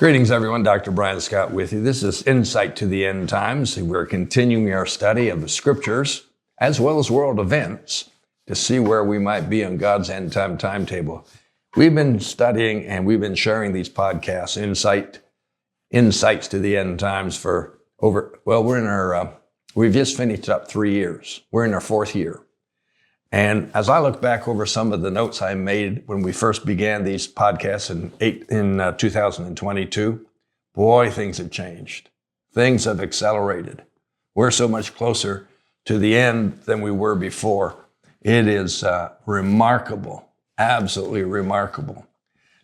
Greetings, everyone. Dr. Brian Scott with you. This is Insight to the End Times. We're continuing our study of the Scriptures as well as world events to see where we might be on God's end time timetable. We've been studying and we've been sharing these podcasts, Insights to the End Times, for we've just finished up 3 years. We're in our 4th year. And as I look back over some of the notes I made when we first began these podcasts in 2022, boy, things have changed. Things have accelerated. We're so much closer to the end than we were before. It is remarkable, absolutely remarkable.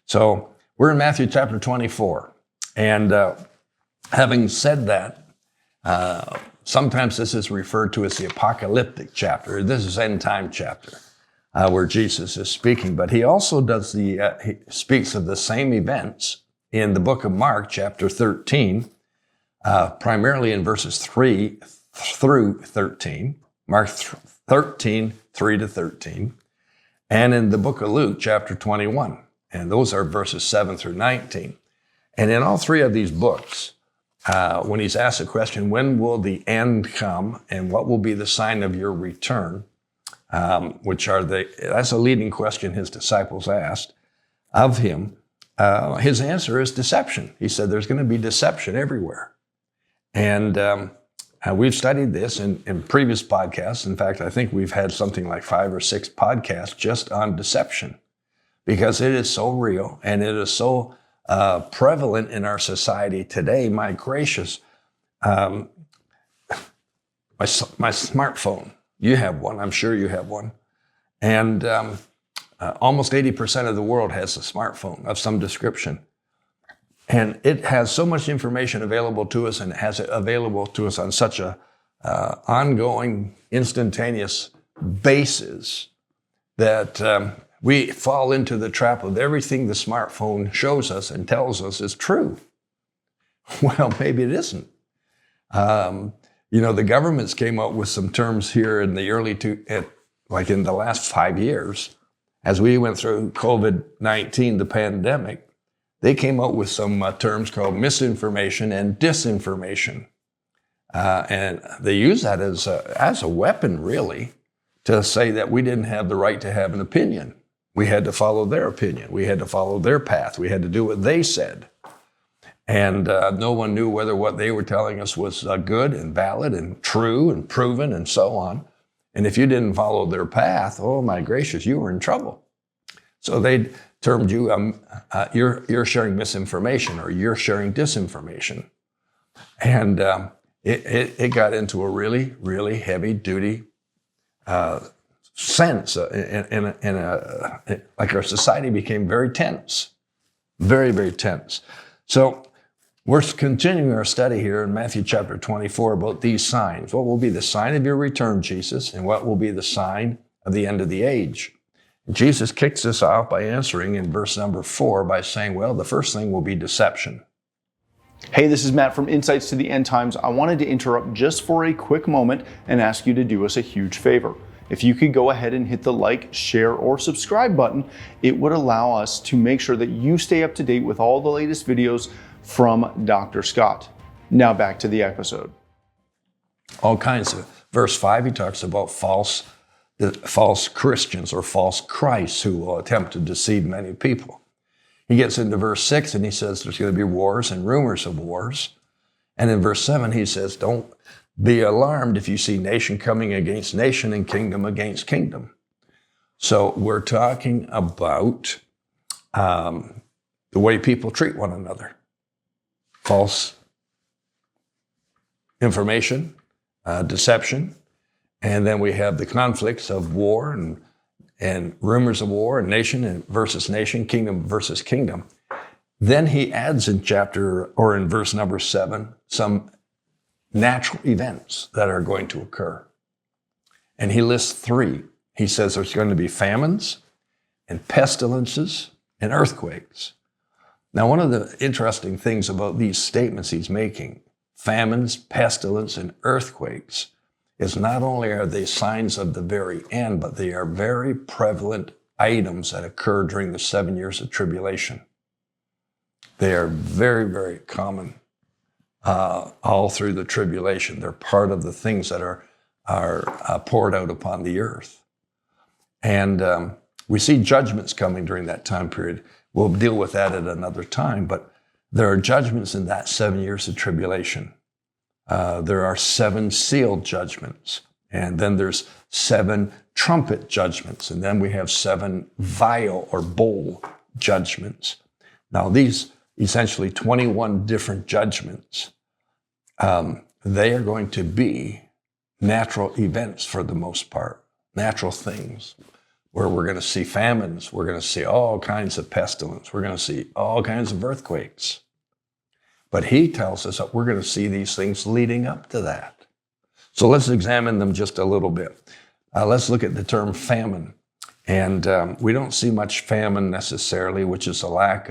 So we're in Matthew chapter 24. And having said that, sometimes this is referred to as the apocalyptic chapter. This is end time chapter where Jesus is speaking. But he also he speaks of the same events in the book of Mark, chapter 13, primarily in verses 3 through 13. Mark 13, 3 to 13. And in the book of Luke, chapter 21. And those are verses 7 through 19. And in all three of these books, when he's asked the question, when will the end come and what will be the sign of your return, that's a leading question his disciples asked of him. His answer is deception. He said there's going to be deception everywhere. And we've studied this in previous podcasts. In fact, I think we've had something like 5 or 6 podcasts just on deception because it is so real and it is so prevalent in our society today. My gracious, my smartphone, you have one, I'm sure you have one. And almost 80% of the world has a smartphone of some description. And it has so much information available to us, and it has it available to us on such a ongoing, instantaneous basis that we fall into the trap of everything the smartphone shows us and tells us is true. Well, maybe it isn't. The governments came up with some terms here in the in the last 5 years, as we went through COVID-19, the pandemic. They came up with some terms called misinformation and disinformation. And they use that as a weapon, really, to say that we didn't have the right to have an opinion. We had to follow their opinion. We had to follow their path. We had to do what they said. And no one knew whether what they were telling us was good and valid and true and proven and so on. And if you didn't follow their path, oh my gracious, you were in trouble. So they termed you, you're sharing misinformation or you're sharing disinformation. And it got into a really, really heavy duty sense, like our society became very tense, very, very tense. So we're continuing our study here in Matthew chapter 24 about these signs. What will be the sign of your return, Jesus, and what will be the sign of the end of the age? And Jesus kicks us off by answering in verse number 4 by saying, well, the first thing will be deception. Hey, this is Matt from Insights to the End Times. I wanted to interrupt just for a quick moment and ask you to do us a huge favor. If you could go ahead and hit the like, share, or subscribe button, it would allow us to make sure that you stay up to date with all the latest videos from Dr. Scott. Now back to the episode. All kinds of. Verse 5, he talks about false Christians or false Christs who will attempt to deceive many people. He gets into verse 6 and he says there's going to be wars and rumors of wars. And in verse 7, he says, don't be alarmed if you see nation coming against nation and kingdom against kingdom. So we're talking about the way people treat one another. False information, deception, and then we have the conflicts of war and rumors of war and nation versus nation, kingdom versus kingdom. Then he adds in verse number 7, some natural events that are going to occur. And he lists 3. He says there's going to be famines and pestilences and earthquakes. Now, one of the interesting things about these statements he's making, famines, pestilence, and earthquakes, is not only are they signs of the very end, but they are very prevalent items that occur during the 7 years of tribulation. They are very, very common all through the tribulation. They're part of the things that are poured out upon the earth. And we see judgments coming during that time period. We'll deal with that at another time, but there are judgments in that 7 years of tribulation. There are 7 sealed judgments, and then there's 7 trumpet judgments, and then we have 7 vial or bowl judgments. Now, these essentially 21 different judgments, they are going to be natural events for the most part, natural things, where we're going to see famines, we're going to see all kinds of pestilence, we're going to see all kinds of earthquakes. But he tells us that we're going to see these things leading up to that. So let's examine them just a little bit. Let's look at the term famine. And we don't see much famine necessarily, which is a lack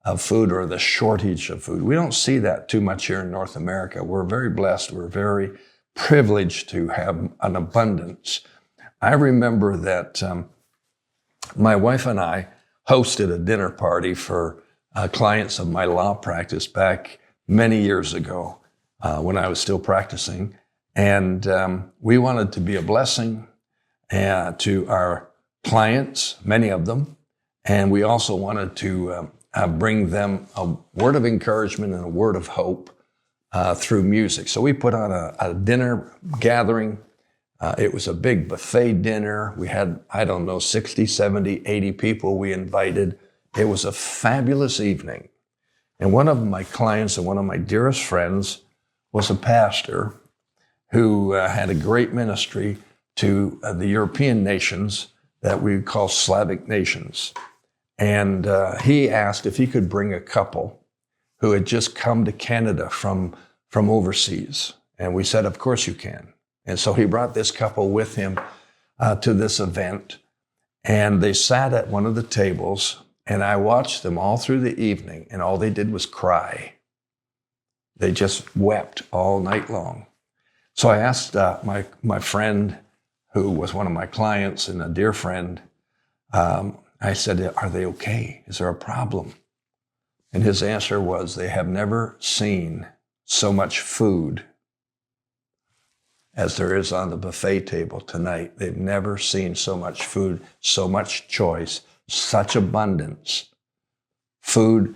of food or the shortage of food. We don't see that too much here in North America. We're very blessed. We're very privileged to have an abundance. I remember that my wife and I hosted a dinner party for clients of my law practice back many years ago when I was still practicing. And we wanted to be a blessing to our clients, many of them. And we also wanted to bring them a word of encouragement and a word of hope through music. So we put on a dinner gathering. It was a big buffet dinner. We had, 60, 70, 80 people we invited. It was a fabulous evening. And one of my clients and one of my dearest friends was a pastor who had a great ministry to the European nations that we call Slavic nations. And he asked if he could bring a couple who had just come to Canada from overseas. And we said, of course you can. And so he brought this couple with him to this event. And they sat at one of the tables, and I watched them all through the evening, and all they did was cry. They just wept all night long. So I asked my friend, who was one of my clients and a dear friend, I said, are they okay? Is there a problem? And his answer was, they have never seen so much food as there is on the buffet table tonight. They've never seen so much food, so much choice, such abundance. Food,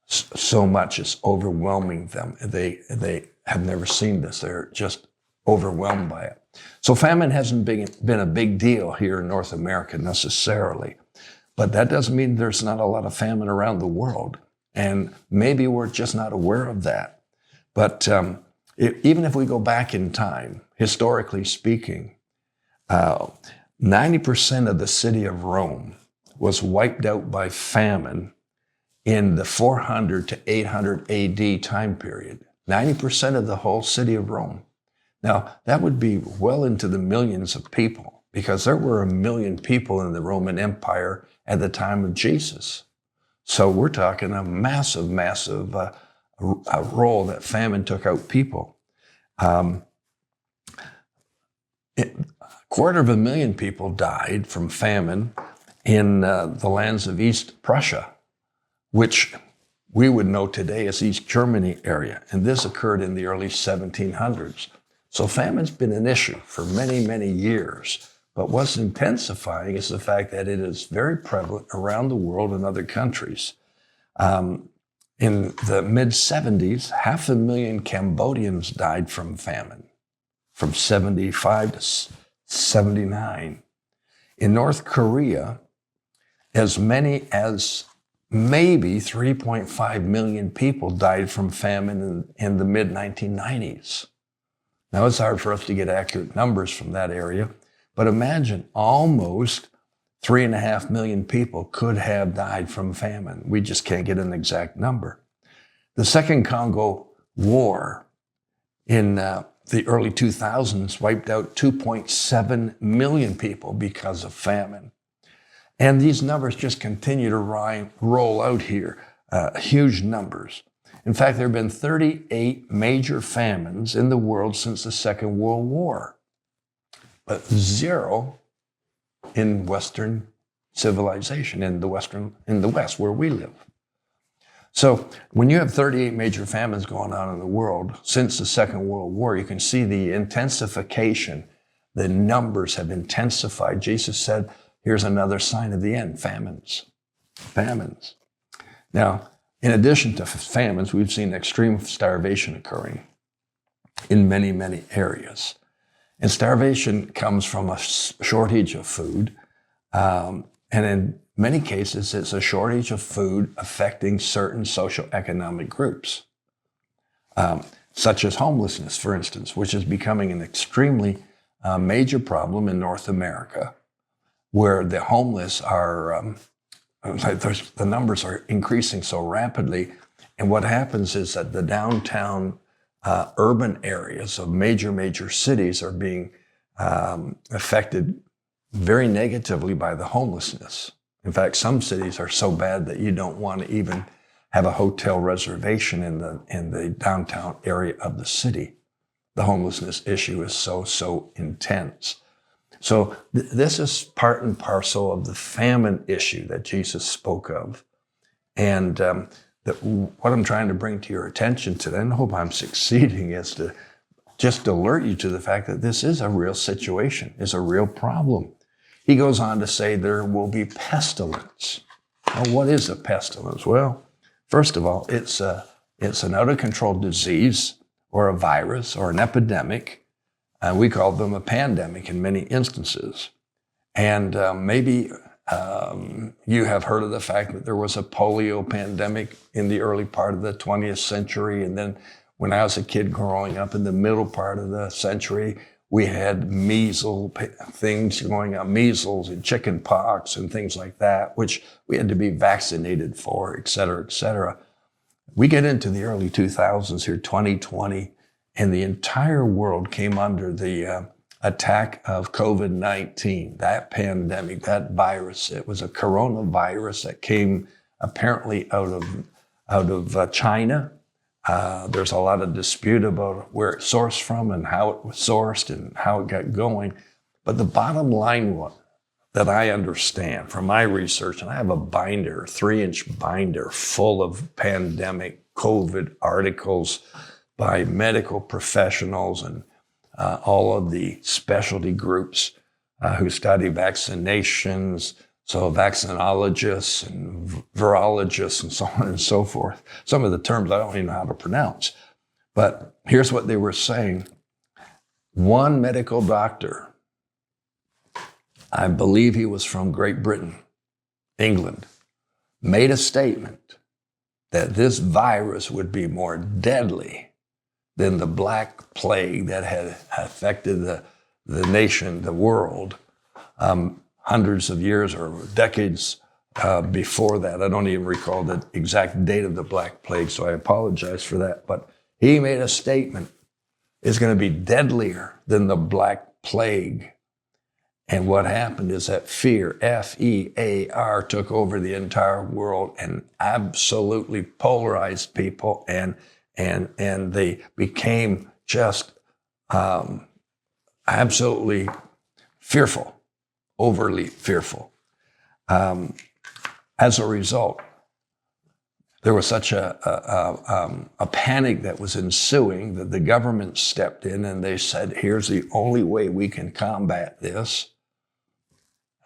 so much is overwhelming them. They have never seen this. They're just overwhelmed by it. So famine hasn't been a big deal here in North America necessarily, but that doesn't mean there's not a lot of famine around the world. And maybe we're just not aware of that. But even if we go back in time, historically speaking, 90% of the city of Rome was wiped out by famine in the 400 to 800 AD time period. 90% of the whole city of Rome. Now, that would be well into the millions of people, because there were 1 million people in the Roman Empire at the time of Jesus. So we're talking a massive, massive role that famine took out people. 250,000 people died from famine in the lands of East Prussia, which we would know today as East Germany area. And this occurred in the early 1700s. So famine's been an issue for many, many years. But what's intensifying is the fact that it is very prevalent around the world in other countries. In the mid-70s, 500,000 Cambodians died from famine, from 75 to 79. In North Korea, as many as maybe 3.5 million people died from famine in the mid-1990s. Now, it's hard for us to get accurate numbers from that area, but imagine almost 3.5 million people could have died from famine. We just can't get an exact number. The Second Congo War in the early 2000s wiped out 2.7 million people because of famine. And these numbers just continue to roll out here, huge numbers. In fact, there have been 38 major famines in the world since the Second World War, but 0 in Western civilization, in the West where we live. So when you have 38 major famines going on in the world since the Second World War, you can see the intensification. The numbers have intensified. Jesus said, here's another sign of the end, famines. Famines. Now, in addition to famines, we've seen extreme starvation occurring in many, many areas. And starvation comes from a shortage of food. And in many cases, it's a shortage of food affecting certain socioeconomic groups, such as homelessness, for instance, which is becoming an extremely major problem in North America, where the homeless are, the numbers are increasing so rapidly. And what happens is that the downtown urban areas of major cities are being affected very negatively by the homelessness. In fact, some cities are so bad that you don't want to even have a hotel reservation in the downtown area of the city. The homelessness issue is so intense. So this is part and parcel of the famine issue that Jesus spoke of. And what I'm trying to bring to your attention today, and I hope I'm succeeding, is to just alert you to the fact that this is a real situation, is a real problem. He goes on to say there will be pestilence. Now, what is a pestilence? Well, first of all, it's an out-of-control disease or a virus or an epidemic. We call them a pandemic in many instances. And maybe you have heard of the fact that there was a polio pandemic in the early part of the 20th century. And then when I was a kid growing up in the middle part of the century, we had measles things going on, measles and chicken pox and things like that, which we had to be vaccinated for, et cetera, et cetera. We get into the early 2000s here, 2020, and the entire world came under the attack of COVID-19, that pandemic, that virus. It was a coronavirus that came apparently out of China. There's a lot of dispute about where it sourced from and how it was sourced and how it got going. But the bottom line that I understand from my research, and I have a binder, 3-inch binder full of pandemic COVID articles by medical professionals and all of the specialty groups who study vaccinations, so vaccinologists and virologists and so on and so forth. Some of the terms I don't even know how to pronounce. But here's what they were saying. One medical doctor, I believe he was from Great Britain, England, made a statement that this virus would be more deadly than the Black Plague that had affected the nation, the world, hundreds of years or decades before that. I don't even recall the exact date of the Black Plague, so I apologize for that. But he made a statement, it's going to be deadlier than the Black Plague. And what happened is that fear, F-E-A-R, took over the entire world and absolutely polarized people, and they became just absolutely fearful. Overly fearful. As a result, there was such a panic that was ensuing that the government stepped in and they said, here's the only way we can combat this.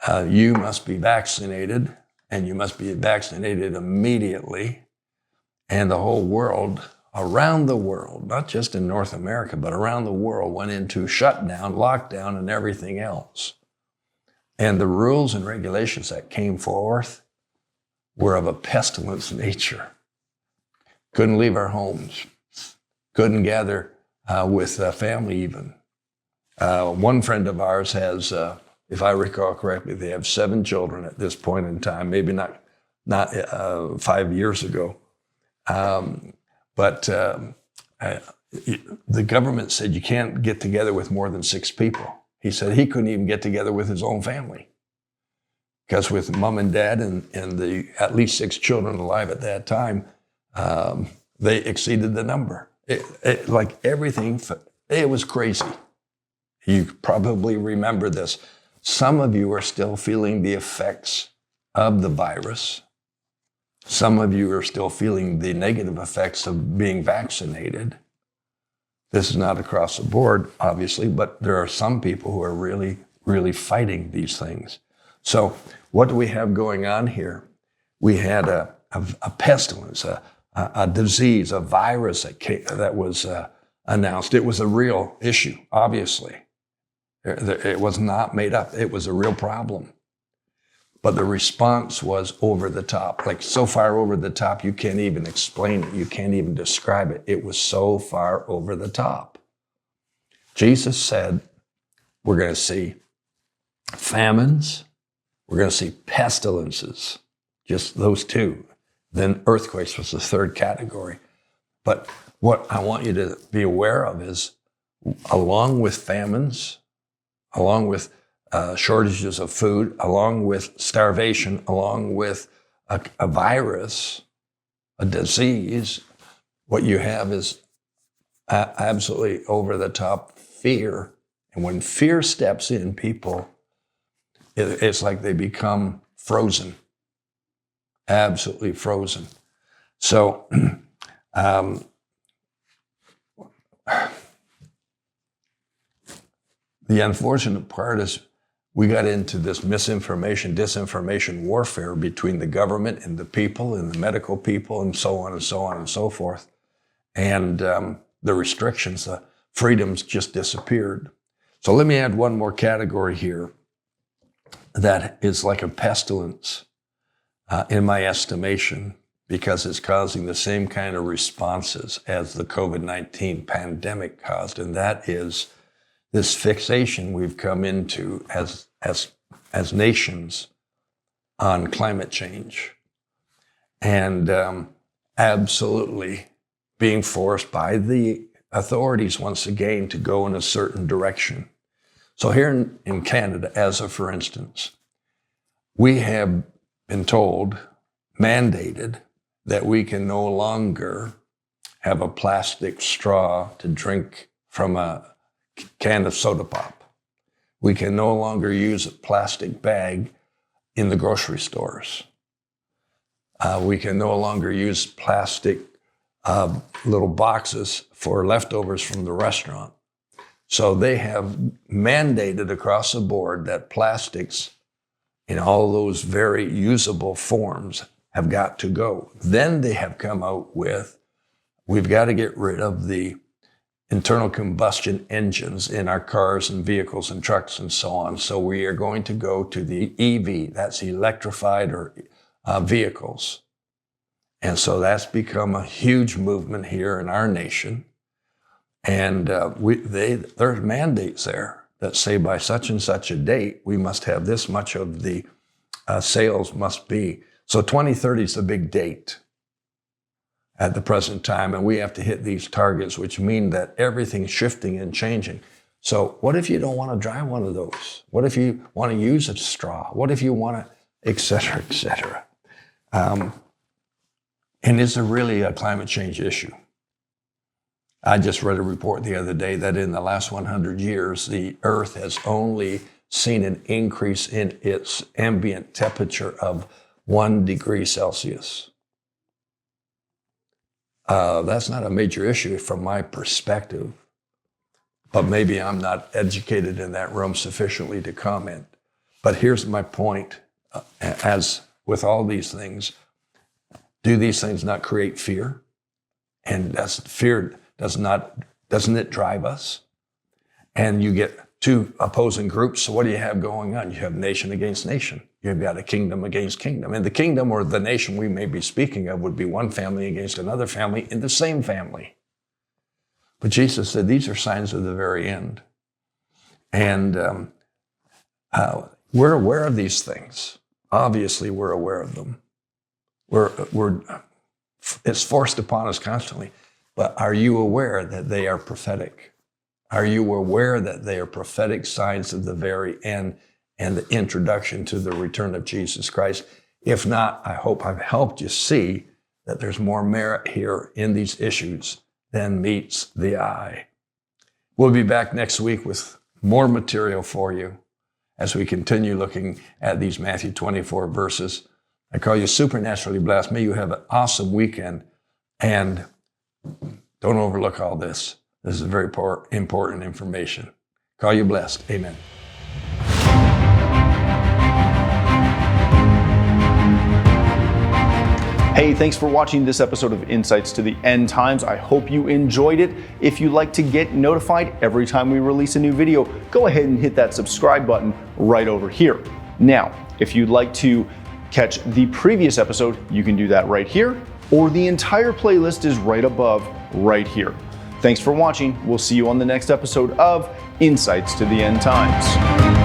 You must be vaccinated, and you must be vaccinated immediately. And the whole world, around the world, not just in North America, but around the world, went into shutdown, lockdown, and everything else. And the rules and regulations that came forth were of a pestilence nature. Couldn't leave our homes. Couldn't gather with family even. One friend of ours has, if I recall correctly, they have 7 children at this point in time, maybe not 5 years ago. But the government said you can't get together with more than 6 people. He said he couldn't even get together with his own family because with mom and dad and the at least 6 children alive at that time, they exceeded the number. Like everything, it was crazy. You probably remember this. Some of you are still feeling the effects of the virus. Some of you are still feeling the negative effects of being vaccinated. This is not across the board, obviously, but there are some people who are really, really fighting these things. So what do we have going on here? We had a pestilence, a disease, a virus that was announced. It was a real issue, obviously. It was not made up. It was a real problem. But the response was over the top, like so far over the top, you can't even explain it. You can't even describe it. It was so far over the top. Jesus said, we're going to see famines. We're going to see pestilences, just those two. Then earthquakes was the third category. But what I want you to be aware of is, along with famines, along with shortages of food, along with starvation, along with a virus, a disease, what you have is absolutely over-the-top fear. And when fear steps in, people, it's like they become frozen, absolutely frozen. So the unfortunate part is we got into this misinformation, disinformation warfare between the government and the people and the medical people and so on and so on and so forth. And the restrictions, the freedoms just disappeared. So let me add one more category here that is like a pestilence in my estimation, because it's causing the same kind of responses as the COVID-19 pandemic caused, and that is this fixation we've come into as nations on climate change, and absolutely being forced by the authorities once again to go in a certain direction. So here in Canada, as a for instance, we have been told, mandated, that we can no longer have a plastic straw to drink from a can of soda pop. We can no longer use a plastic bag in the grocery stores. We can no longer use plastic little boxes for leftovers from the restaurant. So they have mandated across the board that plastics in all those very usable forms have got to go. Then they have come out with, we've got to get rid of the internal combustion engines in our cars and vehicles and trucks and so on. So we are going to go to the EV, that's electrified or vehicles. And so that's become a huge movement here in our nation. And there's mandates there that say by such and such a date, we must have this much of the sales must be. So 2030 is a big date at the present time, and we have to hit these targets, which mean that everything's shifting and changing. So what if you don't want to drive one of those? What if you want to use a straw? What if you want to, et cetera, et cetera? And is there really a climate change issue? I just read a report the other day that in the last 100 years, the Earth has only seen an increase in its ambient temperature of 1 degree Celsius. That's not a major issue from my perspective, but maybe I'm not educated in that realm sufficiently to comment. But here's my point. As with all these things, do these things not create fear? And fear doesn't it drive us? And you get two opposing groups. So what do you have going on? You have nation against nation. You've got a kingdom against kingdom. And the kingdom or the nation we may be speaking of would be one family against another family in the same family. But Jesus said these are signs of the very end. And we're aware of these things. Obviously, we're aware of them. It's forced upon us constantly. But are you aware that they are prophetic? Are you aware that they are prophetic signs of the very end and the introduction to the return of Jesus Christ? If not, I hope I've helped you see that there's more merit here in these issues than meets the eye. We'll be back next week with more material for you as we continue looking at these Matthew 24 verses I call you supernaturally blessed. May you have an awesome weekend. And don't overlook all this. This is very important information. Call you blessed. Amen. Hey, thanks for watching this episode of Insights to the End Times. I hope you enjoyed it. If you'd like to get notified every time we release a new video, go ahead and hit that subscribe button right over here. Now, if you'd like to catch the previous episode, you can do that right here, or the entire playlist is right above, right here. Thanks for watching. We'll see you on the next episode of Insights to the End Times.